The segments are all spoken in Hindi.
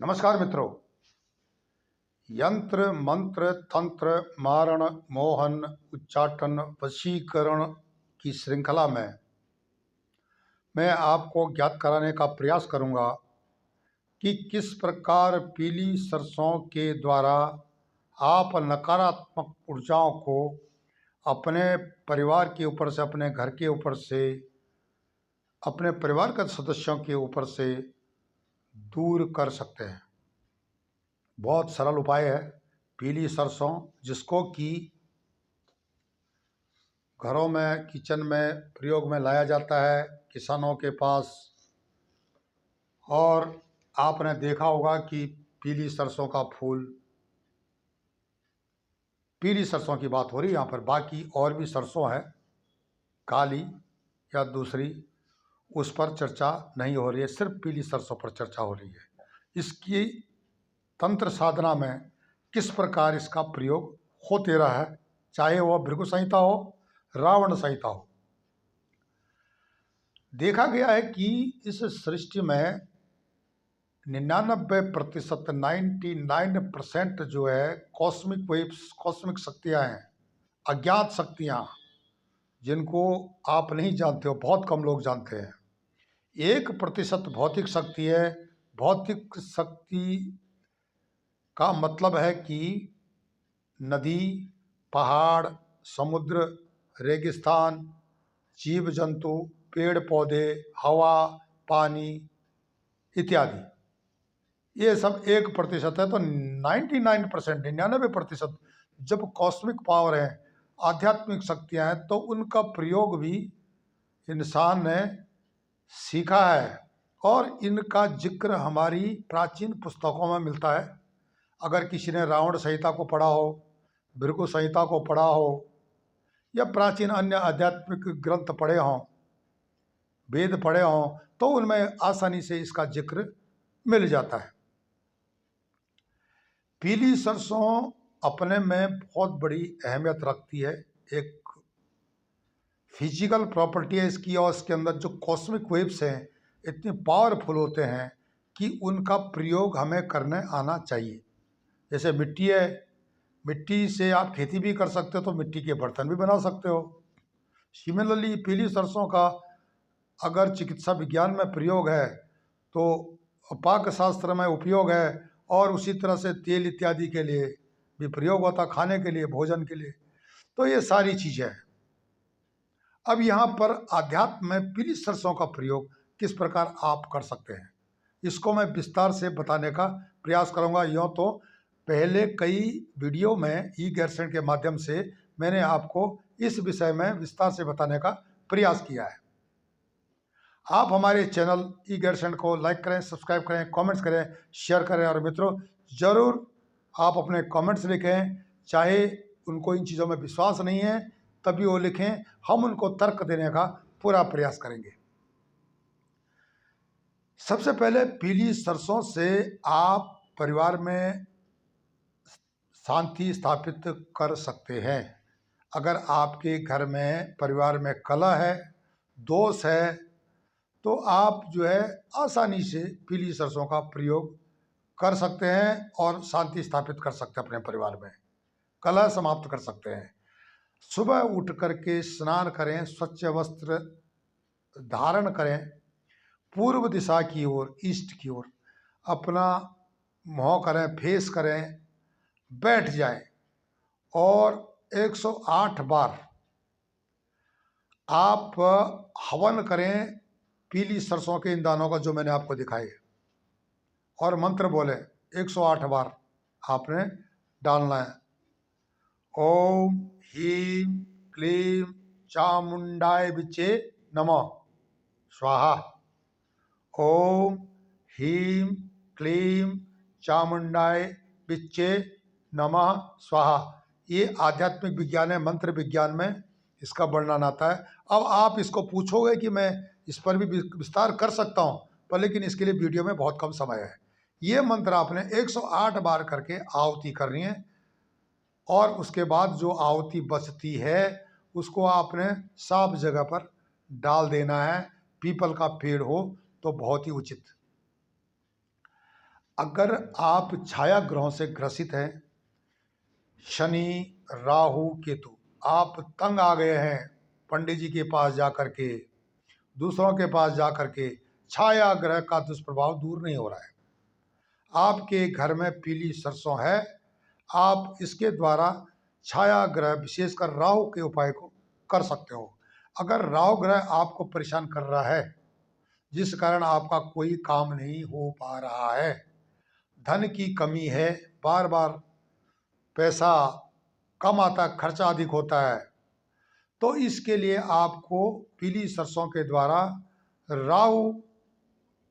नमस्कार मित्रों। यंत्र मंत्र तंत्र मारण मोहन उच्चाटन वशीकरण की श्रृंखला में मैं आपको ज्ञात कराने का प्रयास करूंगा कि किस प्रकार पीली सरसों के द्वारा आप नकारात्मक ऊर्जाओं को अपने परिवार के ऊपर से, अपने घर के ऊपर से, अपने परिवार के सदस्यों के ऊपर से दूर कर सकते हैं। बहुत सरल उपाय है पीली सरसों, जिसको कि घरों में, किचन में प्रयोग में लाया जाता है किसानों के पास। और आपने देखा होगा कि पीली सरसों का फूल, पीली सरसों की बात हो रही है यहाँ पर, बाकी और भी सरसों है, काली या दूसरी, उस पर चर्चा नहीं हो रही है, सिर्फ पीली सरसों पर चर्चा हो रही है। इसकी तंत्र साधना में किस प्रकार इसका प्रयोग होते रहा है, चाहे वह भृगु संहिता हो, रावण संहिता हो। देखा गया है कि इस सृष्टि में 99% 99% जो है कॉस्मिक वेव्स, कॉस्मिक शक्तियां हैं, अज्ञात शक्तियां, जिनको आप नहीं जानते हो, बहुत कम लोग जानते हैं। 1% भौतिक शक्ति है। भौतिक शक्ति का मतलब है कि नदी, पहाड़, समुद्र, रेगिस्तान, जीव जंतु, पेड़ पौधे, हवा, पानी इत्यादि, ये सब 1% है। तो 99%, 99% जब कॉस्मिक पावर है, आध्यात्मिक शक्तियां हैं, तो उनका प्रयोग भी इंसान ने सीखा है और इनका जिक्र हमारी प्राचीन पुस्तकों में मिलता है। अगर किसी ने रावण संहिता को पढ़ा हो, भृगु संहिता को पढ़ा हो, या प्राचीन अन्य आध्यात्मिक ग्रंथ पढ़े हों, वेद पढ़े हों, तो उनमें आसानी से इसका जिक्र मिल जाता है। पीली सरसों अपने में बहुत बड़ी अहमियत रखती है। एक फिजिकल प्रॉपर्टी है इसकी, और इसके अंदर जो कॉस्मिक वेव्स हैं इतने पावरफुल होते हैं कि उनका प्रयोग हमें करने आना चाहिए। जैसे मिट्टी है, मिट्टी से आप खेती भी कर सकते हो, तो मिट्टी के बर्तन भी बना सकते हो। सिमिलरली पीली सरसों का अगर चिकित्सा विज्ञान में प्रयोग है, तो पाक शास्त्र में उपयोग है, और उसी तरह से तेल इत्यादि के लिए भी प्रयोग होता, खाने के लिए, भोजन के लिए। तो ये सारी चीज़ें हैं। अब यहाँ पर आध्यात्म में पीली सरसों का प्रयोग किस प्रकार आप कर सकते हैं, इसको मैं विस्तार से बताने का प्रयास करूँगा। यूँ तो पहले कई वीडियो में ई गैरसेंट के माध्यम से मैंने आपको इस विषय में विस्तार से बताने का प्रयास किया है। आप हमारे चैनल ई गैरसेंट को लाइक करें, सब्सक्राइब करें, कमेंट्स करें, शेयर करें, और मित्रों ज़रूर आप अपने कमेंट्स लिखें। चाहे उनको इन चीज़ों में विश्वास नहीं है तभी वो लिखें, हम उनको तर्क देने का पूरा प्रयास करेंगे। सबसे पहले पीली सरसों से आप परिवार में शांति स्थापित कर सकते हैं। अगर आपके घर में, परिवार में कलह है, दोष है, तो आप जो है आसानी से पीली सरसों का प्रयोग कर सकते हैं और शांति स्थापित कर सकते हैं अपने परिवार में, कलह समाप्त कर सकते हैं। सुबह उठ करके स्नान करें, स्वच्छ वस्त्र धारण करें, पूर्व दिशा की ओर, ईस्ट की ओर अपना मुँह करें, फेस करें, बैठ जाएं, और 108 बार आप हवन करें पीली सरसों के इन दानों का जो मैंने आपको दिखाए, और मंत्र बोले 108 बार आपने डालना है। ओम ह्रीं क्लीं चामुंडाय विचे नमः स्वाहा। ओम ह्रीं क्लीं चामुंडाय विचे नमः स्वाहा। ये आध्यात्मिक विज्ञान है, मंत्र विज्ञान में इसका वर्णन आता है। अब आप इसको पूछोगे कि मैं इस पर भी विस्तार कर सकता हूँ, पर लेकिन इसके लिए वीडियो में बहुत कम समय है। ये मंत्र आपने 108 बार करके आहुति करनी है, और उसके बाद जो आहुति बचती है उसको आपने साफ जगह पर डाल देना है। पीपल का पेड़ हो तो बहुत ही उचित। अगर आप छाया ग्रहों से ग्रसित हैं, शनि, राहु, केतु, आप तंग आ गए हैं पंडित जी के पास जा कर के, दूसरों के पास जा कर के, छाया ग्रह का दुष्प्रभाव दूर नहीं हो रहा है। आपके घर में पीली सरसों है, आप इसके द्वारा छाया ग्रह विशेषकर राहु के उपाय को कर सकते हो। अगर राहु ग्रह आपको परेशान कर रहा है, जिस कारण आपका कोई काम नहीं हो पा रहा है, धन की कमी है, बार बार पैसा कम आता, खर्चा अधिक होता है, तो इसके लिए आपको पीली सरसों के द्वारा राहु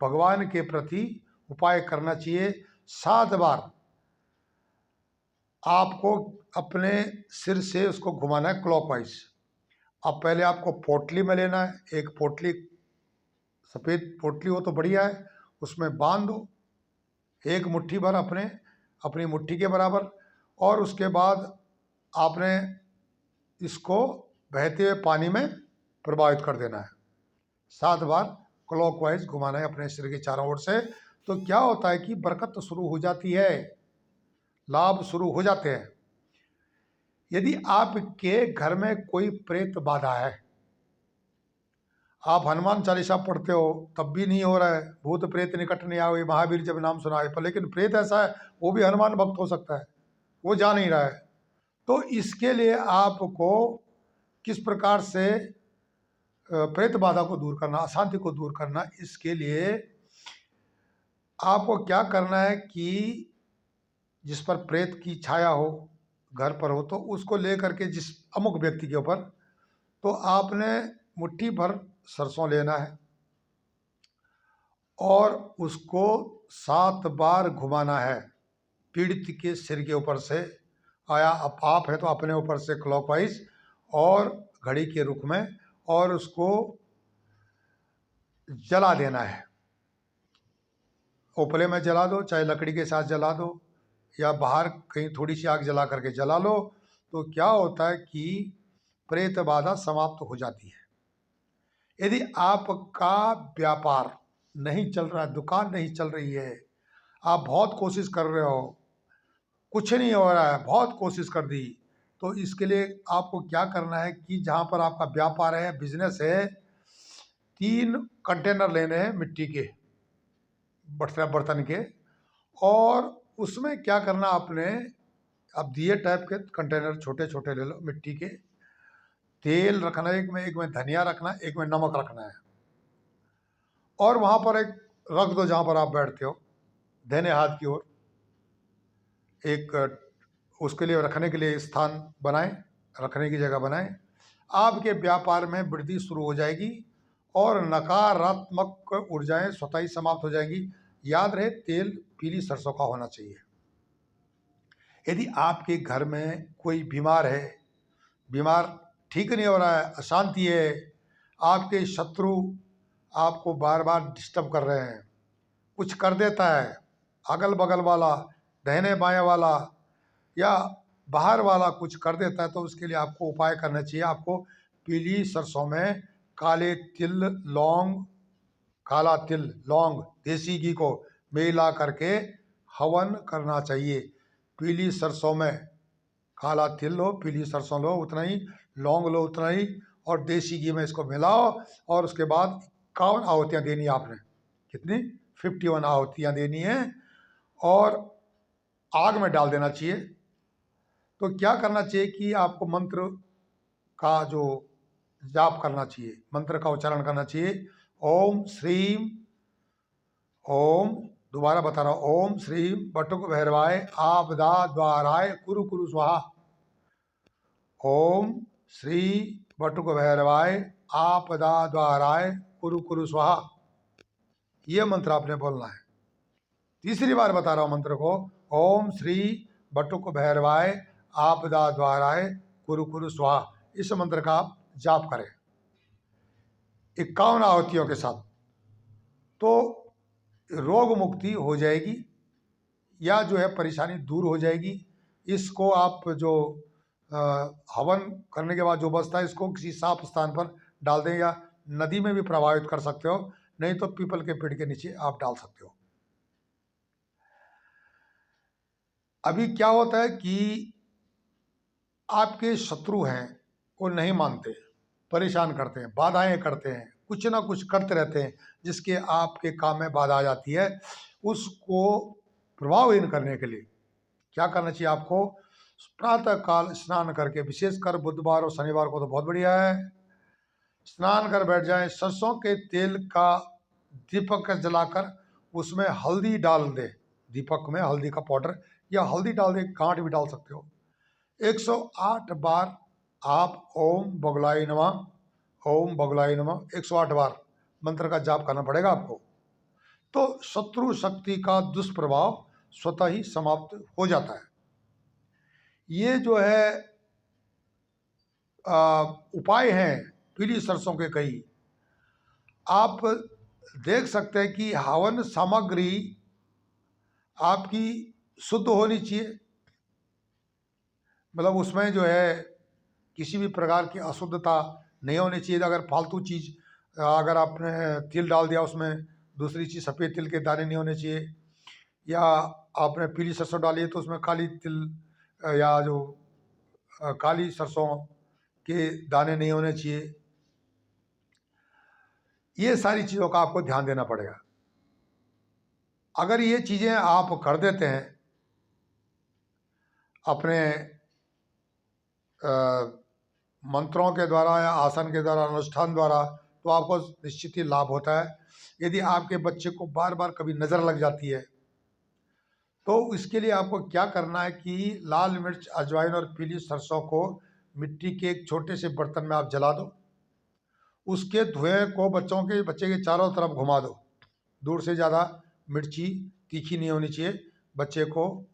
भगवान के प्रति उपाय करना चाहिए। 7 बार आपको अपने सिर से उसको घुमाना है क्लॉकवाइज। अब पहले आपको पोटली में लेना है, एक पोटली, सफ़ेद पोटली हो तो बढ़िया है, उसमें बांध दो एक मुट्ठी भर, अपनी मुट्ठी के बराबर, और उसके बाद आपने इसको बहते हुए पानी में प्रवाहित कर देना है। 7 बार क्लॉकवाइज घुमाना है अपने सिर के चारों ओर से। तो क्या होता है कि बरकत शुरू हो जाती है, लाभ शुरू हो जाते हैं। यदि आपके घर में कोई प्रेत बाधा है, आप हनुमान चालीसा पढ़ते हो तब भी नहीं हो रहा है, भूत प्रेत निकट नहीं आवे, महावीर जब नाम सुना है, पर लेकिन प्रेत ऐसा है वो भी हनुमान भक्त हो सकता है, वो जा नहीं रहा है, तो इसके लिए आपको किस प्रकार से प्रेत बाधा को दूर करना, अशांति को दूर करना, इसके लिए आपको क्या करना है कि जिस पर प्रेत की छाया हो, घर पर हो, तो उसको लेकर के जिस अमुक व्यक्ति के ऊपर, तो आपने मुट्ठी भर सरसों लेना है और उसको 7 बार घुमाना है पीड़ित के सिर के ऊपर से। आया आप है तो अपने ऊपर से क्लॉकवाइज और घड़ी के रुख में, और उसको जला देना है। उपले में जला दो, चाहे लकड़ी के साथ जला दो, या बाहर कहीं थोड़ी सी आग जला करके जला लो। तो क्या होता है कि प्रेत बाधा समाप्त हो जाती है। यदि आपका व्यापार नहीं चल रहा है, दुकान नहीं चल रही है, आप बहुत कोशिश कर रहे हो, कुछ नहीं हो रहा है, बहुत कोशिश कर दी, तो इसके लिए आपको क्या करना है कि जहाँ पर आपका व्यापार है, बिजनेस है, 3 कंटेनर लेने हैं मिट्टी के, बर्तन के, और उसमें क्या करना आपने, अब दिए टाइप के कंटेनर छोटे छोटे ले लो मिट्टी के, तेल रखना है एक में धनिया रखना है, एक में नमक रखना है, और वहाँ पर एक रख दो जहाँ पर आप बैठते हो, दाहिने हाथ की ओर एक उसके लिए रखने के लिए स्थान बनाएं, रखने की जगह बनाएं। आपके व्यापार में वृद्धि शुरू हो जाएगी और नकारात्मक ऊर्जाएं स्वतः ही समाप्त हो जाएंगी। याद रहे, तेल पीली सरसों का होना चाहिए। यदि आपके घर में कोई बीमार है, बीमार ठीक नहीं हो रहा है, अशांति है, आपके शत्रु आपको बार बार डिस्टर्ब कर रहे हैं, कुछ कर देता है, अगल बगल वाला, दाहिने बाएं वाला या बाहर वाला कुछ कर देता है, तो उसके लिए आपको उपाय करना चाहिए। आपको पीली सरसों में काले तिल, लौंग, काला तिल, लौंग, देसी घी को मिला करके हवन करना चाहिए। पीली सरसों में काला तिल लो, पीली सरसों लो उतना ही, लौंग लो उतना ही, और देसी घी में इसको मिलाओ, और उसके बाद 51 आहुतियाँ देनी है आपने। कितनी? 51 आहुतियाँ देनी है, और आग में डाल देना चाहिए। तो क्या करना चाहिए कि आपको मंत्र का जो जाप करना चाहिए, मंत्र का उच्चारण करना चाहिए। ओम श्रीम, ओम, दोबारा बता रहा हूँ, ओम श्रीम बटुक भैरवाय आपदा द्वाराय कुरु कुरु स्वाहा। ओम श्री बटुक भैरवाय आपदा द्वाराय कुरु कुरु स्वाहा, ये मंत्र आपने बोलना है। तीसरी बार बता रहा हूँ मंत्र को, ओम श्री बटुक भैरवाय आपदा द्वाराय कुरु कुरु स्वाहा। इस मंत्र का आप जाप करें 51 आहुतियों के साथ, तो रोग मुक्ति हो जाएगी, या जो है परेशानी दूर हो जाएगी। इसको आप जो हवन करने के बाद जो बचता है, इसको किसी साफ स्थान पर डाल दें, या नदी में भी प्रवाहित कर सकते हो, नहीं तो पीपल के पेड़ के नीचे आप डाल सकते हो। अभी क्या होता है कि आपके शत्रु हैं, वो नहीं मानते, परेशान करते हैं, बाधाएं करते हैं, कुछ ना कुछ करते रहते हैं, जिसके आपके काम में बाधा आ जाती है। उसको प्रभावहीन करने के लिए क्या करना चाहिए आपको? प्रातः काल स्नान करके, विशेषकर बुधवार और शनिवार को तो बहुत बढ़िया है, स्नान कर बैठ जाएं, सरसों के तेल का दीपक जलाकर उसमें हल्दी डाल दे, दीपक में हल्दी का पाउडर या हल्दी डाल दे, गांठ भी डाल सकते हो। 108 बार आप ओम बगुलाई नमः, ओम बगुलाई नमः 108 बार मंत्र का जाप करना पड़ेगा आपको। तो शत्रु शक्ति का दुष्प्रभाव स्वतः ही समाप्त हो जाता है। ये जो है उपाय हैं पीली सरसों के कई। आप देख सकते हैं कि हवन सामग्री आपकी शुद्ध होनी चाहिए, मतलब उसमें जो है किसी भी प्रकार की अशुद्धता नहीं होनी चाहिए। अगर फालतू चीज़, अगर आपने तिल डाल दिया उसमें, दूसरी चीज़ सफ़ेद तिल के दाने नहीं होने चाहिए, या आपने पीली सरसों डाली है तो उसमें काली तिल या जो काली सरसों के दाने नहीं होने चाहिए। ये सारी चीज़ों का आपको ध्यान देना पड़ेगा। अगर ये चीज़ें आप कर देते हैं अपने मंत्रों के द्वारा या आसन के द्वारा, अनुष्ठान द्वारा, तो आपको निश्चित ही लाभ होता है। यदि आपके बच्चे को बार बार कभी नज़र लग जाती है तो इसके लिए आपको क्या करना है कि लाल मिर्च, अजवाइन और पीली सरसों को मिट्टी के एक छोटे से बर्तन में आप जला दो। उसके धुएं को बच्चे के चारों तरफ घुमा दो। दूर से, ज़्यादा मिर्ची तीखी नहीं होनी चाहिए, बच्चे को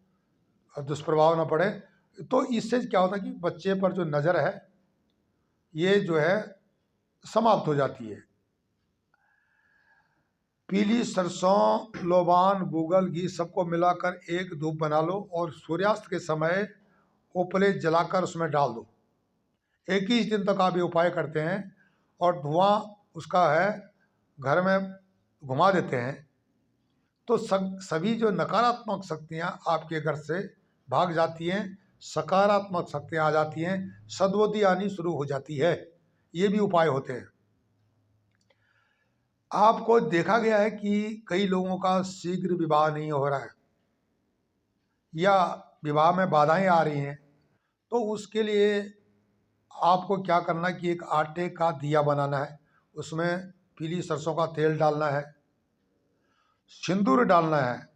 दुष्प्रभाव ना पड़े। तो इससे क्या होता है कि बच्चे पर जो नज़र है ये जो है समाप्त हो जाती है। पीली सरसों, लोबान, गूगल घी सबको मिलाकर एक धूप बना लो और सूर्यास्त के समय उपले जलाकर उसमें डाल दो। 21 दिन तक आप ये उपाय करते हैं और धुआं उसका है घर में घुमा देते हैं, तो सभी जो नकारात्मक शक्तियाँ आपके घर से भाग जाती हैं, सकारात्मक शक्तियाँ आ जाती हैं, सद्बुद्धि आनी शुरू हो जाती है। ये भी उपाय होते हैं। आपको देखा गया है कि कई लोगों का शीघ्र विवाह नहीं हो रहा है या विवाह में बाधाएं आ रही हैं, तो उसके लिए आपको क्या करना है कि एक आटे का दिया बनाना है, उसमें पीली सरसों का तेल डालना है, सिंदूर डालना है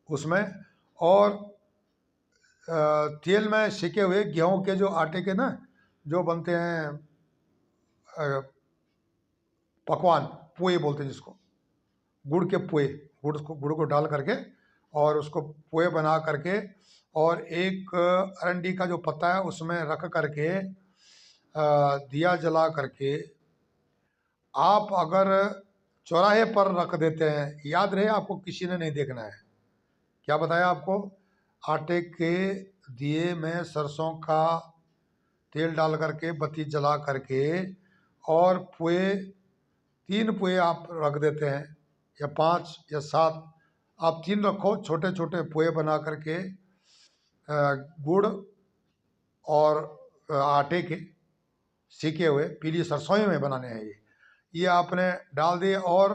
उसमें, और तेल में सेके हुए गेहूं के जो आटे के ना जो बनते हैं पकवान, पुए बोलते हैं जिसको, गुड़ के पुए, गुड़ को डाल करके और उसको पुए बना करके, और एक अरंडी का जो पत्ता है उसमें रख करके दिया जला करके आप अगर चौराहे पर रख देते हैं, याद रहे आपको किसी ने नहीं देखना है। क्या बताया आपको? आटे के दिए में सरसों का तेल डाल करके, बत्ती जला करके, और पुए 3 पुए आप रख देते हैं, या 5 या 7, आप 3 रखो, छोटे छोटे पुए बना करके गुड़ और आटे के सीखे हुए, पीली सरसों में बनाने हैं ये आपने डाल दिए और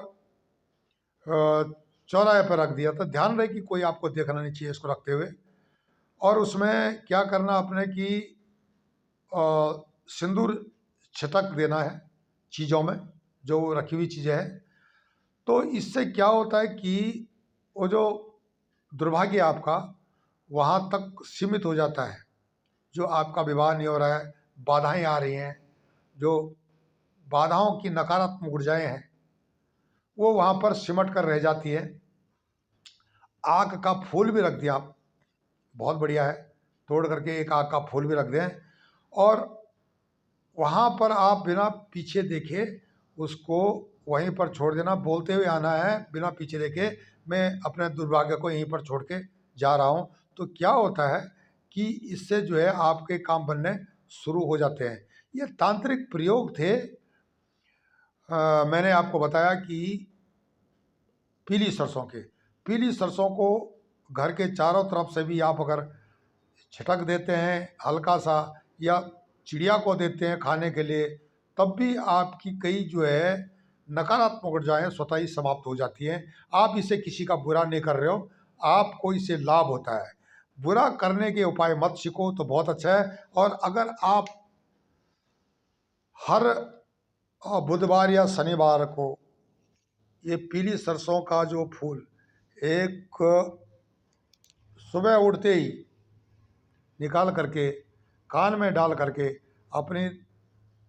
चौराहे पर रख दिया। तो ध्यान रहे कि कोई आपको देखना नहीं चाहिए इसको रखते हुए। और उसमें क्या करना आपने कि सिंदूर छिटक देना है चीज़ों में, जो रखी हुई चीज़ें हैं। तो इससे क्या होता है कि वो जो दुर्भाग्य आपका वहाँ तक सीमित हो जाता है, जो आपका विवाह नहीं हो रहा है, बाधाएं आ रही हैं, जो बाधाओं की नकारात्मक ऊर्जाएं हैं वो वहाँ पर सिमट कर रह जाती है। आग का फूल भी रख दिया आप, बहुत बढ़िया है, तोड़ करके एक आग का फूल भी रख दें, और वहाँ पर आप बिना पीछे देखे उसको वहीं पर छोड़ देना, बोलते हुए आना है बिना पीछे देखे, मैं अपने दुर्भाग्य को यहीं पर छोड़ के जा रहा हूँ। तो क्या होता है कि इससे जो है आपके काम बनने शुरू हो जाते हैं। ये तांत्रिक प्रयोग थे। मैंने आपको बताया कि पीली सरसों के, पीली सरसों को घर के चारों तरफ से भी आप अगर छिटक देते हैं हल्का सा, या चिड़िया को देते हैं खाने के लिए, तब भी आपकी कई जो है नकारात्मक ऊर्जाएं स्वतः ही समाप्त हो जाती हैं। आप इससे किसी का बुरा नहीं कर रहे हो, आपको इससे लाभ होता है। बुरा करने के उपाय मत सीखो तो बहुत अच्छा है। और अगर आप हर बुधवार या शनिवार को ये पीली सरसों का जो फूल एक सुबह उठते ही निकाल करके कान में डाल करके अपनी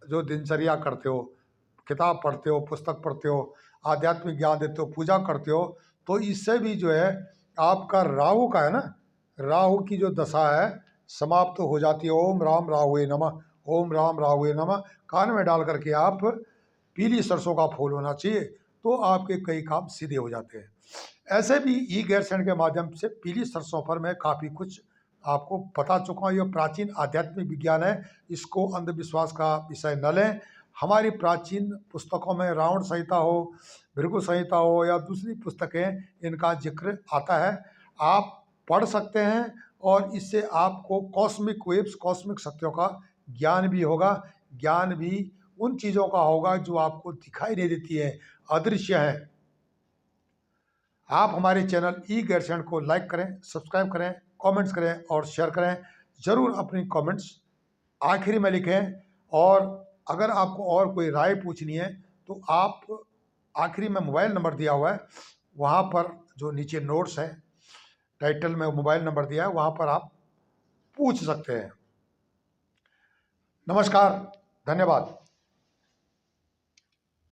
जो दिनचर्या करते हो, किताब पढ़ते हो, पुस्तक पढ़ते हो, आध्यात्मिक ज्ञान देते हो, पूजा करते हो, तो इससे भी जो है आपका राहु का है ना, राहु की जो दशा है समाप्त हो जाती है। ओम राम राहुए नमः, ओम राम राहुए नमः कान में डाल करके आप पीली सरसों का फूल होना चाहिए, तो आपके कई काम सीधे हो जाते हैं। ऐसे भी ई गैरसैंण के माध्यम से पीली सरसों पर मैं काफ़ी कुछ आपको बता चुका हूँ। यह प्राचीन आध्यात्मिक विज्ञान है, इसको अंधविश्वास का विषय न लें। हमारी प्राचीन पुस्तकों में रावण संहिता हो, भृगु संहिता हो या दूसरी पुस्तकें, इनका जिक्र आता है, आप पढ़ सकते हैं। और इससे आपको कॉस्मिक वेव्स, कॉस्मिक शक्तियों का ज्ञान भी होगा। ज्ञान भी उन चीज़ों का होगा जो आपको दिखाई नहीं देती है, अदृश्य है। आप हमारे चैनल ई गैरसैंण को लाइक करें, सब्सक्राइब करें, कमेंट्स करें और शेयर करें। ज़रूर अपनी कमेंट्स आखिरी में लिखें। और अगर आपको और कोई राय पूछनी है तो आप आखिरी में मोबाइल नंबर दिया हुआ है, वहाँ पर जो नीचे नोट्स हैं, टाइटल में मोबाइल नंबर दिया है, वहाँ पर आप पूछ सकते हैं। नमस्कार, धन्यवाद।